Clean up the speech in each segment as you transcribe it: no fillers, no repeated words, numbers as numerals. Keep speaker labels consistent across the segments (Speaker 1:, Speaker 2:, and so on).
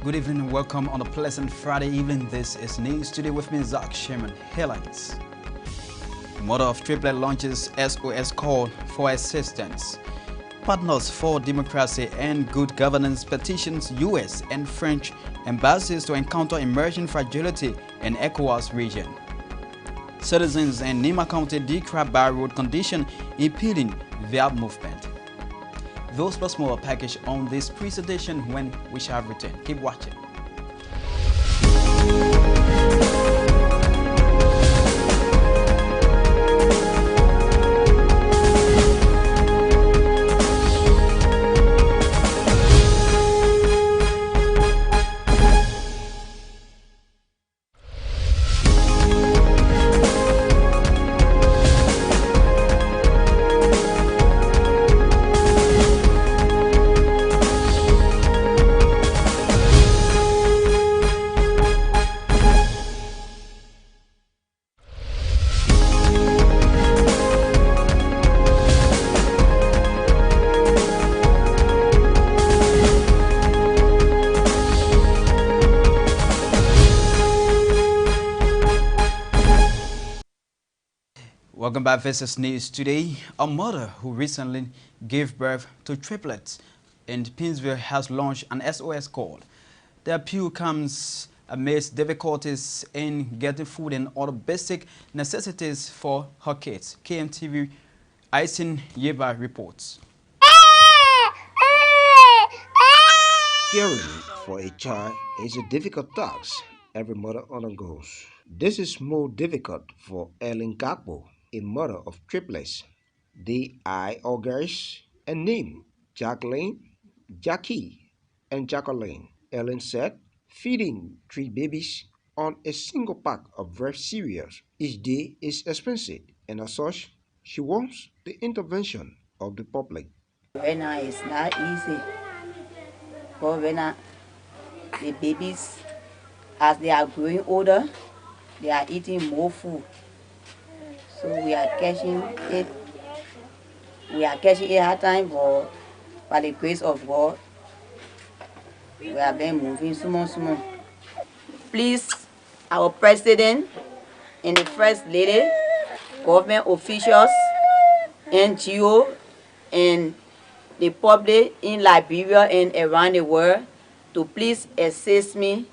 Speaker 1: Good evening and welcome on a pleasant Friday evening. This is News Today with me, Zach Sherman. Headlines. Mother of triplet launches SOS call for assistance. Partners for democracy and good governance petitions U.S. and French embassies to encounter emerging fragility in ECOWAS region. Citizens in Nima County decry bad road condition impeding their movement. Those plus more package on this presentation when we shall return. Keep watching. Welcome back. This is News Today. A mother who recently gave birth to triplets in Pinsville has launched an SOS call. The appeal comes amidst difficulties in getting food and other basic necessities for her kids. KMTV Angeline Nuah reports.
Speaker 2: Caring for a child is a difficult task every mother undergoes. This is more difficult for Angeline Nuah, a mother of triplets. They are all girls and named Jacqueline, Jackie, and Jacqueline. Ellen said feeding 3 babies on a single pack of breast cereals each day is expensive, and as such, she wants the intervention of the public.
Speaker 3: Right now it's not easy, but the babies, as they are growing older, they are eating more food. So we are catching it. We are catching it hard time, but by the grace of God, we have been moving small. Please, our president and the first lady, government officials, NGO, and the public in Liberia and around the world to please assist me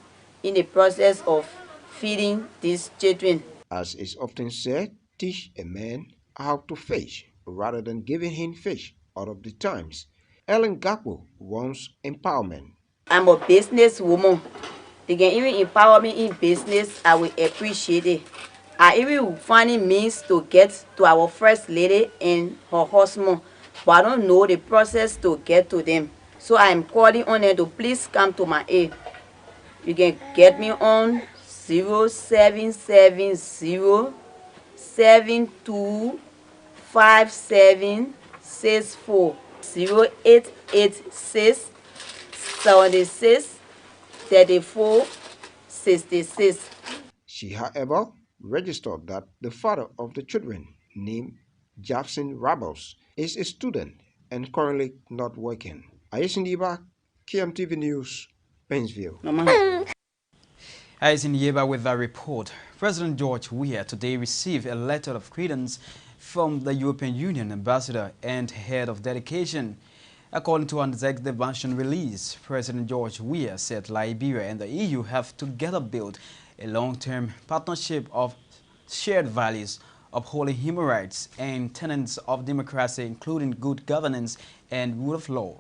Speaker 3: in the process of feeding these children.
Speaker 2: As is often said, teach a man how to fish rather than giving him fish out of the times. Angeline Nuah wants empowerment.
Speaker 3: I'm a business woman. They can even empower me in business. I will appreciate it. I even finding means to get to our first lady and her husband, but I don't know the process to get to them. So I am calling on them to please come to my aid. You can get me on 0770 725764 0886 76 34 66.
Speaker 2: She, however, registered that the father of the children, named Jackson Rabos, is a student and currently not working. Angeline Nuah, KMTV News, Pinsville.
Speaker 1: Angeline Nuah with that report. President George Weah today received a letter of credence from the European Union ambassador and head of delegation. According to an executive version release, President George Weah said Liberia and the EU have together built a long-term partnership of shared values, upholding human rights and tenets of democracy, including good governance and rule of law.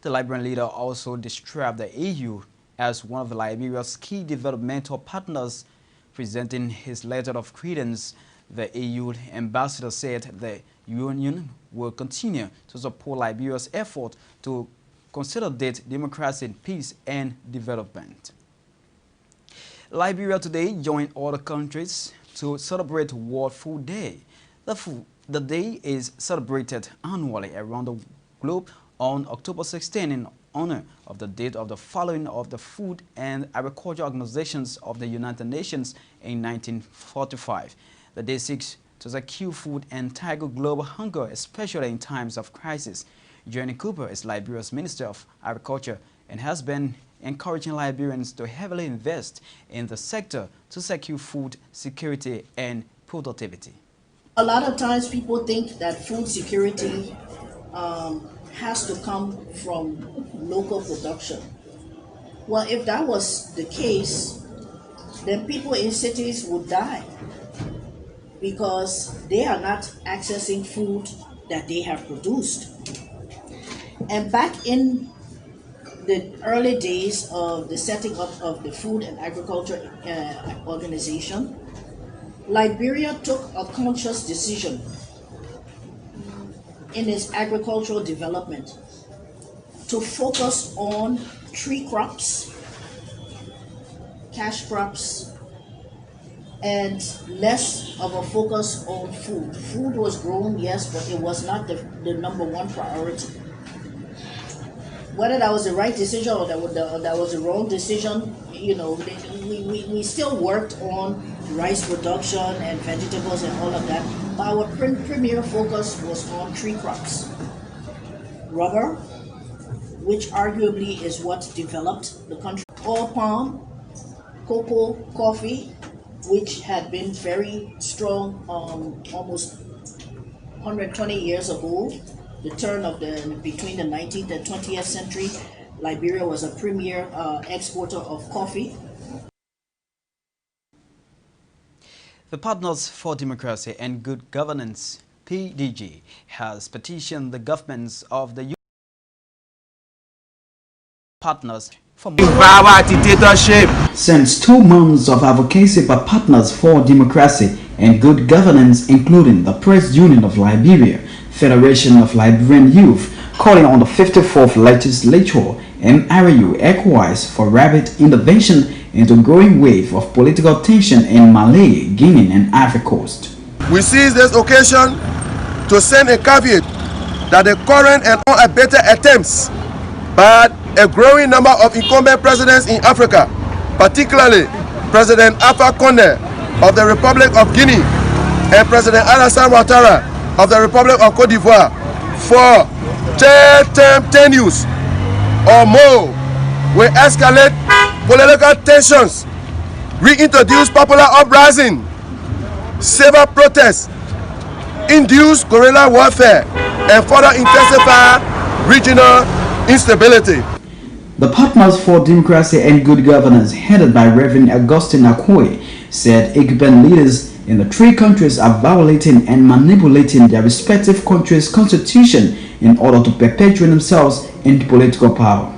Speaker 1: The Liberian leader also described the EU as one of Liberia's key developmental partners. Presenting his letter of credence, the EU ambassador said the Union will continue to support Liberia's effort to consolidate democracy, peace, and development. Liberia today joined other countries to celebrate World Food Day. The day is celebrated annually around the globe on October 16 in honor of the date of the following of the Food and Agriculture Organizations of the United Nations in 1945. The day seeks to secure food and tackle global hunger, especially in times of crisis. Johnny Cooper is Liberia's Minister of Agriculture and has been encouraging Liberians to heavily invest in the sector to secure food security and productivity.
Speaker 4: A lot of times people think that food security has to come from local production. Well, if that was the case, then people in cities would die because they are not accessing food that they have produced. And back in the early days of the setting up of the Food and Agriculture Organization, Liberia took a conscious decision in its agricultural development to focus on tree crops, cash crops, and less of a focus on food. Food was grown, yes, but it was not the number one priority. Whether that was the right decision or that was the wrong decision, you know, we still worked on rice production and vegetables and all of that, but our premier focus was on tree crops. Rubber, which arguably is what developed the country. Oil palm, cocoa, coffee, which had been very strong almost 120 years ago, the turn of between the 19th and 20th century. Liberia was a premier exporter of coffee.
Speaker 1: The Partners for Democracy and Good Governance, PDG, has petitioned the governments of the partners for more.
Speaker 5: Dictatorship.
Speaker 1: Since 2 months of advocacy by Partners for Democracy and Good Governance, including the Press Union of Liberia, Federation of Liberian Youth, calling on the 54th Legislature and RAU ECOWAS for rapid intervention into a growing wave of political tension in Mali, Guinea, and Ivory Coast.
Speaker 5: We seize this occasion to send a caveat that the current and unabated attempts by a growing number of incumbent presidents in Africa, particularly President Alpha Condé of the Republic of Guinea and President Alassane Ouattara of the Republic of Cote d'Ivoire, for term tenures or more will escalate political tensions, reintroduce popular uprising, civil protests, induce guerrilla warfare, and further intensify regional instability.
Speaker 1: The Partners for Democracy and Good Governance, headed by Reverend Augustine Akwe, said incumbent leaders in the 3 countries are violating and manipulating their respective countries' constitution in order to perpetuate themselves in political power.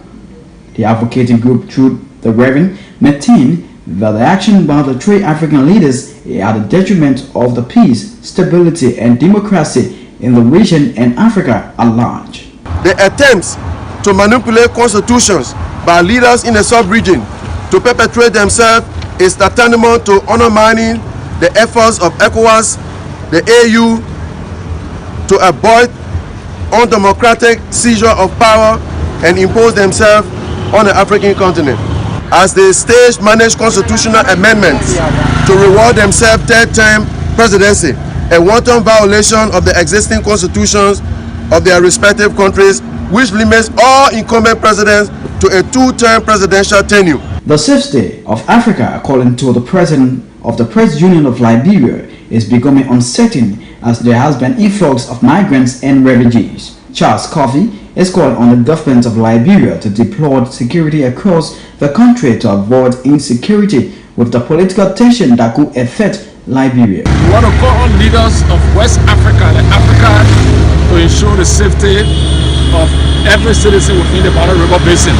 Speaker 1: The advocating group, through the Reverend, maintained that the action by the 3 African leaders is at the detriment of the peace, stability, and democracy in the region and Africa at large.
Speaker 5: The attempts to manipulate constitutions by leaders in the sub-region to perpetuate themselves is tantamount to undermining the efforts of ECOWAS, the AU, to avoid undemocratic seizure of power and impose themselves on the African continent. As they stage managed constitutional amendments to reward themselves 3rd-term presidency, a wanton violation of the existing constitutions of their respective countries, which limits all incumbent presidents to a 2-term presidential tenure.
Speaker 1: The safety of Africa, according to the president of the Press Union of Liberia, is becoming uncertain as there has been influx of migrants and refugees. Charles Coffey is calling on the government of Liberia to deploy security across the country to avoid insecurity with the political tension that could affect Liberia.
Speaker 6: We want to call on leaders of West Africa and Africa to ensure the safety of every citizen within the Battle River Basin.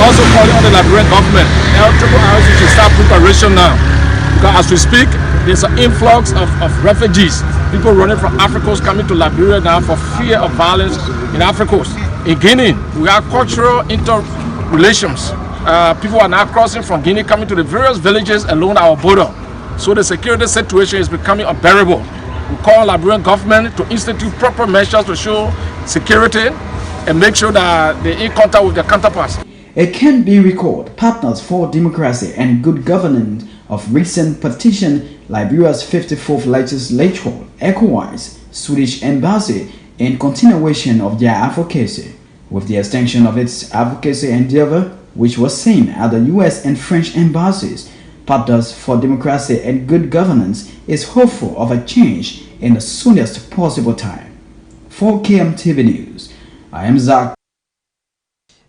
Speaker 6: Also calling on the Liberian government, LRRC should start preparation now. Because as we speak, there's an influx of refugees, people running from Africa Coast coming to Liberia now for fear of violence in Africa Coast. In Guinea, we have cultural interrelations. People are now crossing from Guinea, coming to the various villages along our border. So the security situation is becoming unbearable. We call on the Liberian government to institute proper measures to show security and make sure that they're in contact with their counterparts.
Speaker 1: It can be recalled Partners for Democracy and Good Governance of recent petition Liberia's 54th Legislature, ECOWAS, Swedish Embassy, in continuation of their advocacy. With the extension of its advocacy endeavor, which was seen at the U.S. and French embassies, Partners for Democracy and Good Governance is hopeful of a change in the soonest possible time. For KMTV News, I am Zach.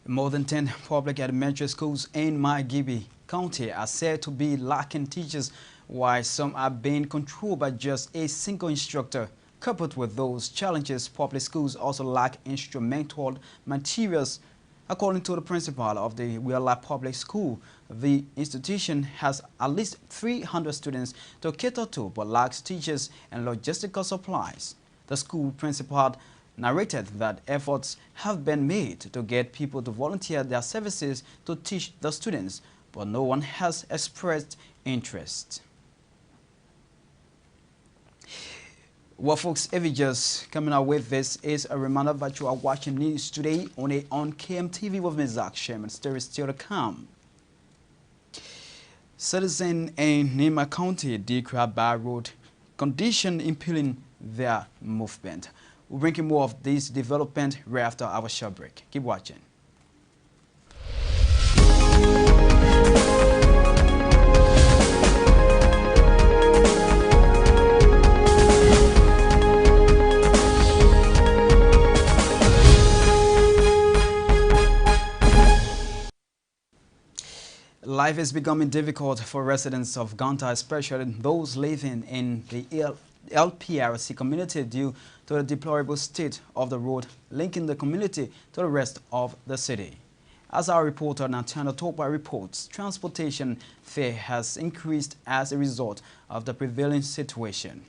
Speaker 1: More than 10 public elementary schools in Margibi County are said to be lacking teachers, while some are being controlled by just a single instructor. Coupled with those challenges, public schools also lack instrumental materials. According to the principal of the Wheeler Public School, the institution has at least 300 students to cater to but lacks teachers and logistical supplies. The school principal narrated that efforts have been made to get people to volunteer their services to teach the students, but no one has expressed interest. Well, folks, if you just coming out with this is a reminder that you are watching news today on KMTV with me, Zach Sherman. Still to come. Citizens in Nima County declare bad road condition impeding their movement. We'll bring you more of this development right after our short break. Keep watching. Life is becoming difficult for residents of Ganta, especially those living in the LPRC community due to the deplorable state of the road linking the community to the rest of the city. As our reporter Natana Topa reports, transportation fare has increased as a result of the prevailing situation.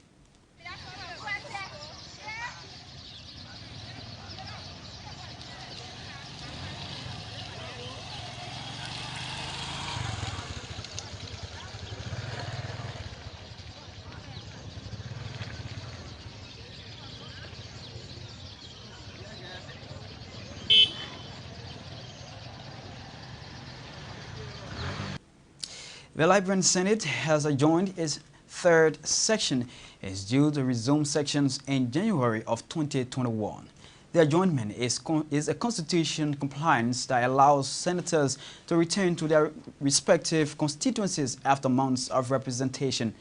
Speaker 1: The Liberian Senate has adjourned its third section is due to resume sections in January of 2021. The adjournment is a constitution compliance that allows senators to return to their respective constituencies after months of representation.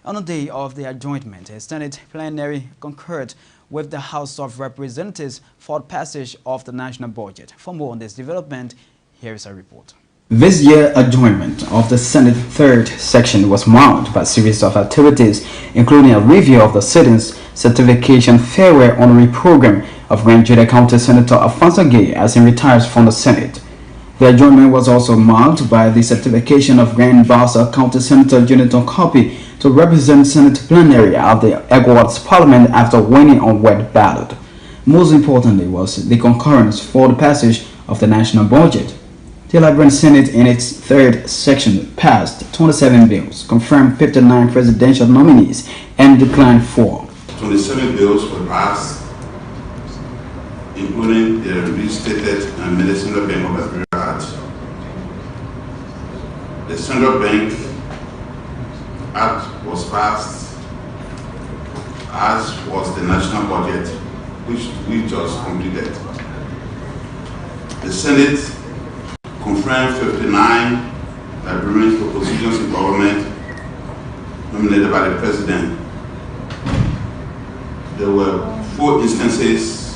Speaker 1: On the day of the adjournment, a Senate plenary concurred with the House of Representatives for the passage of the national budget. For more on this development, here is a report. This year's adjournment of the Senate third section was marked by a series of activities, including a review of the sittings, certification, farewell honorary program of Grand Juda County Senator Alfonso Gay as he retires from the Senate. The adjournment was also marked by the certification of Grand Bassa County Senator Jonathan Copy to represent Senate plenary at the ECOWAS Parliament after winning on wet ballot. Most importantly was the concurrence for the passage of the national budget. The Liberian Senate in its third section passed 27 bills, confirmed 59 presidential nominees, and declined 4.
Speaker 7: 27 bills were passed, including the restated Medicinal Bank of Liberia Act. The Central Bank Act was passed, as was the national budget, which we just completed. The Senate confirmed 59 Liberians for positions in government nominated by the President. There were 4 instances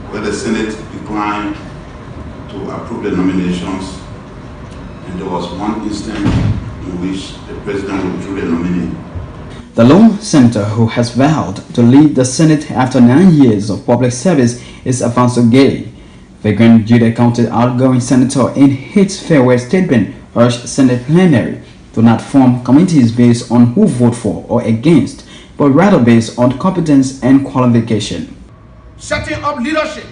Speaker 7: where the Senate declined to approve the nominations, and there was 1 instance in which the President withdrew the nominee.
Speaker 1: The lone senator who has vowed to lead the Senate after 9 years of public service is Alfonso Gay. The Grand Juda County outgoing senator in his farewell statement urged Senate plenary to not form committees based on who vote for or against, but rather based on competence and qualification.
Speaker 8: Setting up leadership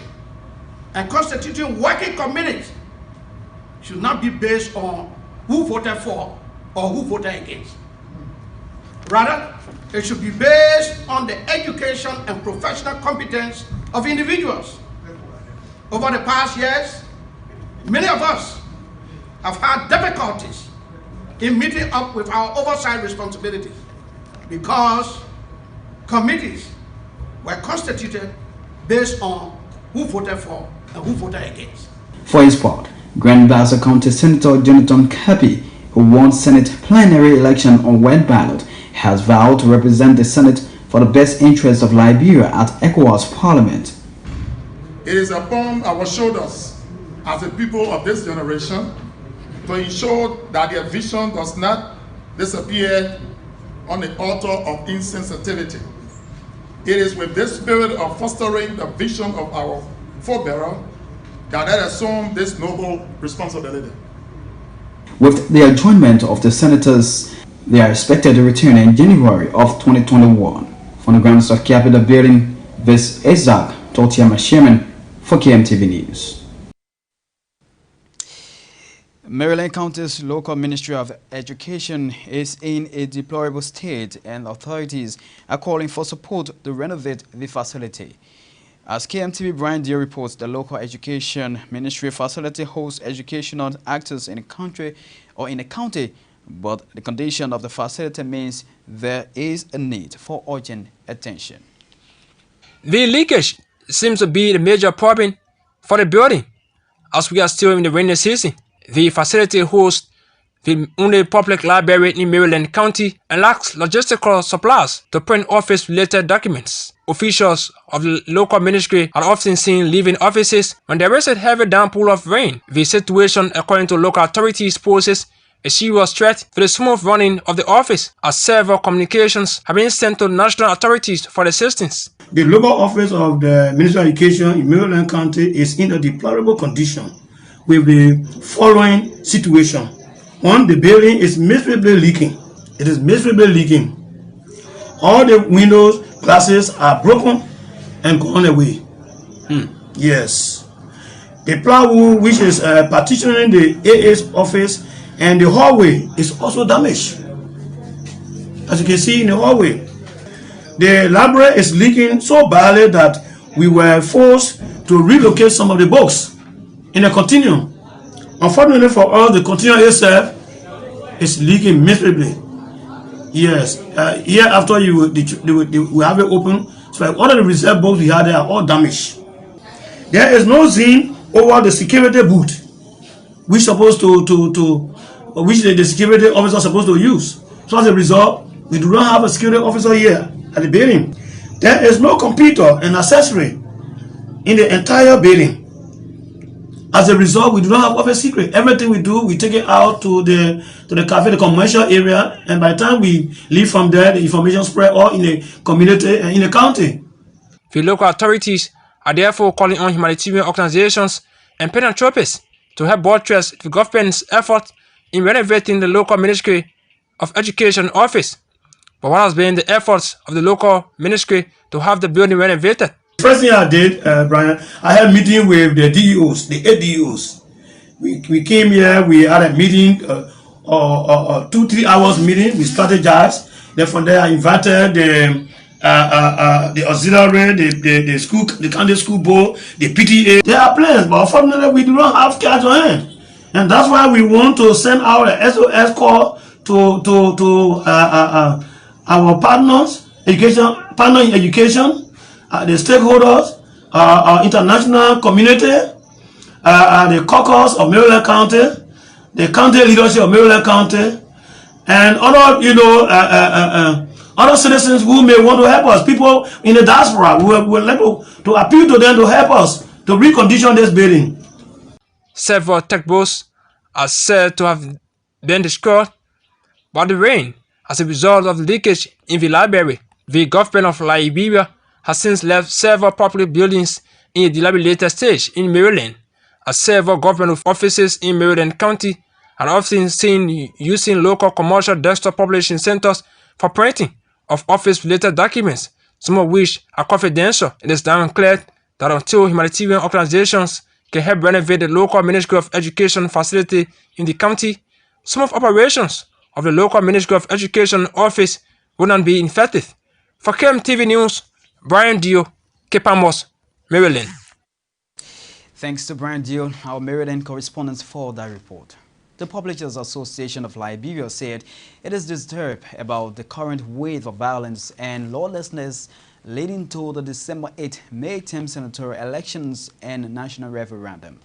Speaker 8: and constituting working committees should not be based on who voted for or who voted against. Rather, it should be based on the education and professional competence of individuals. Over the past years, many of us have had difficulties in meeting up with our oversight responsibilities because committees were constituted based on who voted for and who voted against.
Speaker 1: For his part, Grand Bassa County Senator Jonathan Kapi, who won Senate plenary election on wet ballot, has vowed to represent the Senate for the best interests of Liberia at ECOWAS Parliament.
Speaker 9: It is upon our shoulders as a people of this generation to ensure that their vision does not disappear on the altar of insensitivity. It is with this spirit of fostering the vision of our forebearer that I assume this noble responsibility.
Speaker 1: With the adjournment of the senators, they are expected to return in January of 2021. From the grounds of Capitol Building, this is Zach Totiama Sherman for KMTV News. Maryland County's local Ministry of Education is in a deplorable state, and authorities are calling for support to renovate the facility. As KMTV Brian Deere reports, the local education ministry facility hosts educational actors in the country or in the county, but the condition of the facility means there is a need for urgent attention.
Speaker 10: The leakage seems to be the major problem for the building, as we are still in the rainy season. The facility hosts the only public library in Maryland County and lacks logistical supplies to print office-related documents. Officials of the local ministry are often seen leaving offices when there is a heavy downpour of rain. The situation, according to local authorities, poses a serious threat to the smooth running of the office, as several communications have been sent to national authorities for assistance.
Speaker 11: The local office of the Ministry of Education in Maryland County is in a deplorable condition with the following situation. One, the building is miserably leaking. It is miserably leaking. All the windows, glasses are broken and gone away. Yes. The plywood, which is partitioning the AA's office and the hallway, is also damaged. As you can see in the hallway, the library is leaking so badly that we were forced to relocate some of the books in a continuum. Unfortunately for us, the continuum itself is leaking miserably. Yes, here after we have it open, so all of the reserve books we had, they are all damaged. There is no zinc over the security booth, which supposed which the security officer is supposed to use. So as a result, we do not have a security officer here at the building. There is no computer and accessory in the entire building. As a result, we do not have office secret. Everything we do, we take it out to the cafe, the commercial area, and by the time we leave from there, the information spread all in the community and in the county.
Speaker 10: The local authorities are therefore calling on humanitarian organizations and philanthropists to help buttress the government's effort in renovating the local Ministry of Education office. But what has been the efforts of the local ministry to have the building renovated?
Speaker 11: First thing I did, Brian, I had a meeting with the DEOs, the 8 DEOs. We came here, we had a meeting, 2-3 hours meeting, we strategized. Then from there I invited the auxiliary, the school, the county school board, the PTA. There are plans, but unfortunately we do not have cash on hand. And that's why we want to send out a SOS call to our partners, partner in education, the stakeholders, our international community, the caucus of Maryland County, the county leadership of Maryland County, and other, other citizens who may want to help us, people in the diaspora. We would like to appeal to them to help us to recondition this building.
Speaker 10: Several textbooks are said to have been destroyed by the rain as a result of leakage in the library. The government of Liberia has since left several public buildings in a dilapidated stage in Maryland, as several government offices in Maryland County are often seen using local commercial desktop publishing centers for printing of office-related documents, some of which are confidential. It is now clear that until humanitarian organizations can help renovate the local Ministry of Education facility in the county, some of operations of the local Ministry of Education office will not be effective. For KMTV News, Brian Dio, Kepamos, Maryland.
Speaker 1: Thanks to Brian Dio, our Maryland correspondent, for that report. The Publishers Association of Liberia said it is disturbed about the current wave of violence and lawlessness leading to the December 8 midterm senatorial elections and national referendum.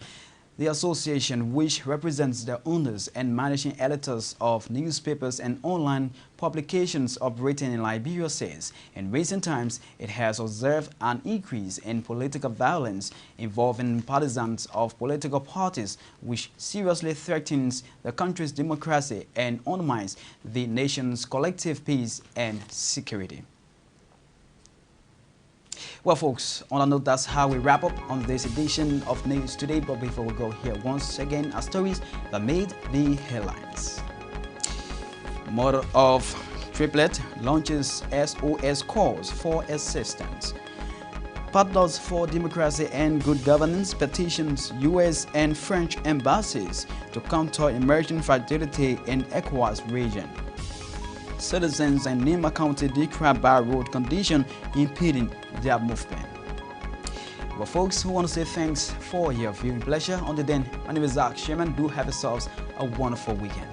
Speaker 1: The association, which represents the owners and managing editors of newspapers and online publications operating in Liberia, says in recent times it has observed an increase in political violence involving partisans of political parties, which seriously threatens the country's democracy and undermines the nation's collective peace and security. Well, folks, on a note, that's how we wrap up on this edition of News Today. But before we go here, once again, our stories that made the headlines. Mother of triplet launches SOS calls for assistance. Partners for Democracy and Good Governance petitions U.S. and French embassies to counter emerging fragility in ECOWAS region. Citizens in Nima County decry bad road condition impeding their movement. Well, folks, we want to say thanks for your viewing pleasure. Until then, my name is Zach Sherman. Do have yourselves a wonderful weekend.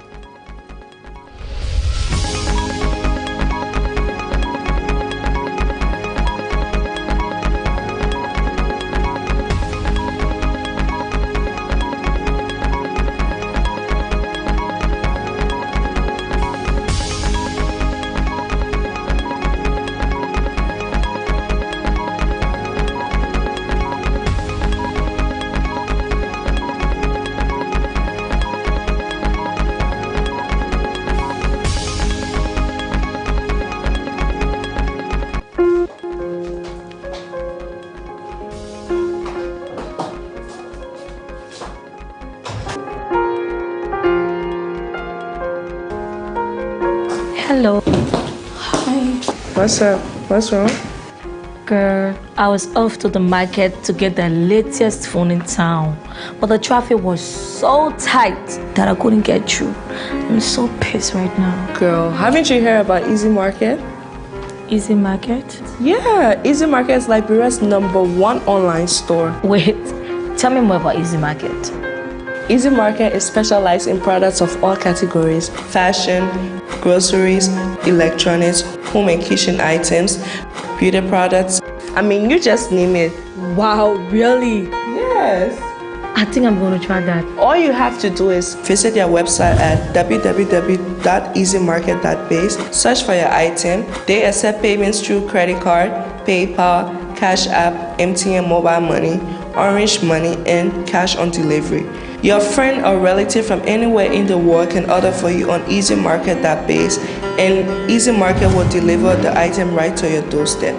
Speaker 12: Hello.
Speaker 13: Hi. What's up? What's wrong?
Speaker 12: Girl, I was off to the market to get the latest phone in town, but the traffic was so tight that I couldn't get through. I'm so pissed right now.
Speaker 13: Girl, haven't you heard about Easy Market?
Speaker 12: Easy Market?
Speaker 13: Yeah, Easy Market is Liberia's #1 online store.
Speaker 12: Wait, tell me more about Easy Market.
Speaker 13: Easy Market is specialized in products of all categories: fashion, groceries, electronics, home and kitchen items, beauty products. I mean, you just name it.
Speaker 12: Wow, really?
Speaker 13: Yes.
Speaker 12: I think I'm going to try that.
Speaker 13: All you have to do is visit their website at www.easymarket.base, search for your item. They accept payments through credit card, PayPal, Cash App, MTN Mobile Money, Orange Money, and cash on delivery. Your friend or relative from anywhere in the world can order for you on easymarket.base, and Easy Market will deliver the item right to your doorstep.